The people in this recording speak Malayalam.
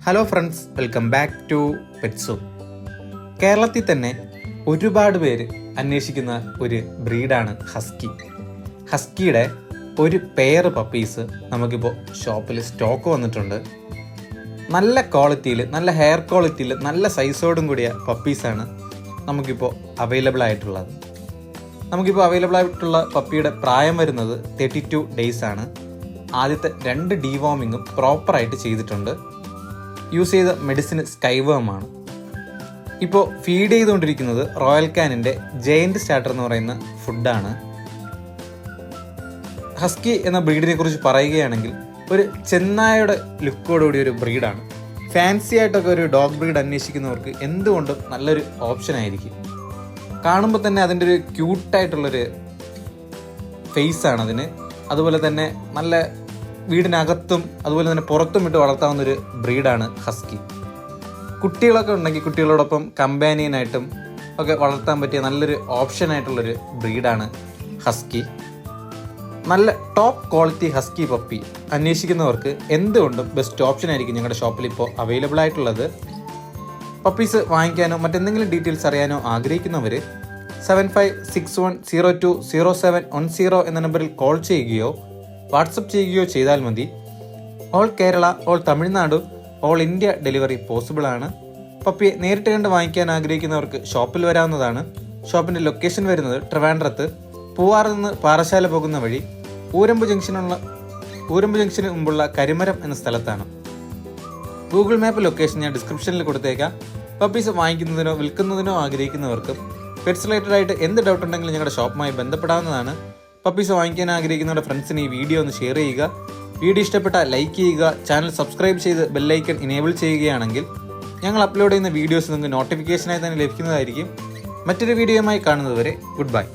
Hello friends, welcome back to പെറ്റ്സോ. കേരളത്തിൽ തന്നെ ഒരുപാട് പേര് അന്വേഷിക്കുന്ന ഒരു ബ്രീഡാണ് ഹസ്കി. ഹസ്കിയുടെ ഒരു പെയർ പപ്പീസ് നമുക്കിപ്പോൾ ഷോപ്പിൽ സ്റ്റോക്ക് വന്നിട്ടുണ്ട്. നല്ല ക്വാളിറ്റിയിൽ, നല്ല ഹെയർ ക്വാളിറ്റിയിൽ, നല്ല സൈസോടും കൂടിയ പപ്പീസാണ് നമുക്കിപ്പോൾ അവൈലബിൾ ആയിട്ടുള്ളത്. നമുക്കിപ്പോൾ അവൈലബിൾ ആയിട്ടുള്ള പപ്പിയുടെ പ്രായം വരുന്നത് 32 ഡേയ്സ് ആണ്. ആദ്യത്തെ 2 ഡീവോമിങ്ങും പ്രോപ്പറായിട്ട് ചെയ്തിട്ടുണ്ട്. യൂസ് ചെയ്ത മെഡിസിൻ സ്കൈവേമാണ്. ഇപ്പോൾ ഫീഡ് ചെയ്തുകൊണ്ടിരിക്കുന്നത് റോയൽ കാനിൻ്റെ ജയൻറ്റ് സ്റ്റാർട്ടർ എന്ന് പറയുന്ന ഫുഡാണ്. ഹസ്കി എന്ന ബ്രീഡിനെ കുറിച്ച് പറയുകയാണെങ്കിൽ ഒരു ചെന്നായയുടെ ലുക്കോടുകൂടി ഒരു ബ്രീഡാണ്. ഫാൻസി ആയിട്ടൊക്കെ ഒരു ഡോഗ് ബ്രീഡ് അന്വേഷിക്കുന്നവർക്ക് എന്തുകൊണ്ടും നല്ലൊരു ഓപ്ഷൻ ആയിരിക്കും. കാണുമ്പോൾ തന്നെ അതിൻ്റെ ഒരു ക്യൂട്ടായിട്ടുള്ളൊരു ഫേസാണ് അതിന്. അതുപോലെ തന്നെ നല്ല വീടിനകത്തും അതുപോലെ തന്നെ പുറത്തും ഇട്ട് വളർത്താവുന്നൊരു ബ്രീഡാണ് ഹസ്കി. കുട്ടികളൊക്കെ ഉണ്ടെങ്കിൽ കുട്ടികളോടൊപ്പം കമ്പാനിയനായിട്ടും ഒക്കെ വളർത്താൻ പറ്റിയ നല്ലൊരു ഓപ്ഷനായിട്ടുള്ളൊരു ബ്രീഡാണ് ഹസ്കി. നല്ല ടോപ്പ് ക്വാളിറ്റി ഹസ്കി പപ്പി അന്വേഷിക്കുന്നവർക്ക് എന്തുകൊണ്ടും ബെസ്റ്റ് ഓപ്ഷൻ ആയിരിക്കും ഞങ്ങളുടെ ഷോപ്പിൽ ഇപ്പോൾ അവൈലബിൾ ആയിട്ടുള്ളത്. പപ്പീസ് വാങ്ങിക്കാനോ മറ്റെന്തെങ്കിലും ഡീറ്റെയിൽസ് അറിയാനോ ആഗ്രഹിക്കുന്നവർ 7561020710 എന്ന നമ്പറിൽ കോൾ ചെയ്യുകയോ വാട്സപ്പ് ചെയ്യുകയോ ചെയ്താൽ മതി. All Kerala, all Tamil Nadu, all India delivery possible ആണ്. പപ്പിയെ നേരിട്ട് കണ്ട് വാങ്ങിക്കാൻ ആഗ്രഹിക്കുന്നവർക്ക് ഷോപ്പിൽ വരാവുന്നതാണ്. ഷോപ്പിൻ്റെ ലൊക്കേഷൻ വരുന്നത് ട്രിവാൻഡ്രത്ത് പൂവാറിൽ നിന്ന് പാറശാല പോകുന്ന വഴി ഊരമ്പ് ജംഗ്ഷന് മുമ്പുള്ള കരിമരം എന്ന സ്ഥലത്താണ്. ഗൂഗിൾ മാപ്പ് ലൊക്കേഷൻ ഞാൻ ഡിസ്ക്രിപ്ഷനിൽ കൊടുത്തേക്കാം. പപ്പീസ് വാങ്ങിക്കുന്നതിനോ വിൽക്കുന്നതിനോ ആഗ്രഹിക്കുന്നവർക്കും പെറ്റ്സ് റിലേറ്റഡ് ആയിട്ട് എന്ത് ഡൗട്ട് ഉണ്ടെങ്കിലും ഞങ്ങളുടെ ഷോപ്പുമായി ബന്ധപ്പെടാവുന്നതാണ്. പപ്പീസ് വാങ്ങിക്കാൻ ആഗ്രഹിക്കുന്നവരുടെ ഫ്രണ്ട്സിന് ഈ വീഡിയോ ഒന്ന് ഷെയർ ചെയ്യുക. വീഡിയോ ഇഷ്ടപ്പെട്ടാൽ ലൈക്ക് ചെയ്യുക. ചാനൽ സബ്സ്ക്രൈബ് ചെയ്ത് ബെല്ലൈക്കൺ ഇനേബിൾ ചെയ്യുകയാണെങ്കിൽ ഞങ്ങൾ അപ്ലോഡ് ചെയ്യുന്ന വീഡിയോസ് നിങ്ങൾക്ക് നോട്ടിഫിക്കേഷനായി തന്നെ ലഭിക്കുന്നതായിരിക്കും. മറ്റൊരു വീഡിയോയുമായി കാണുന്നതുവരെ ഗുഡ് ബൈ.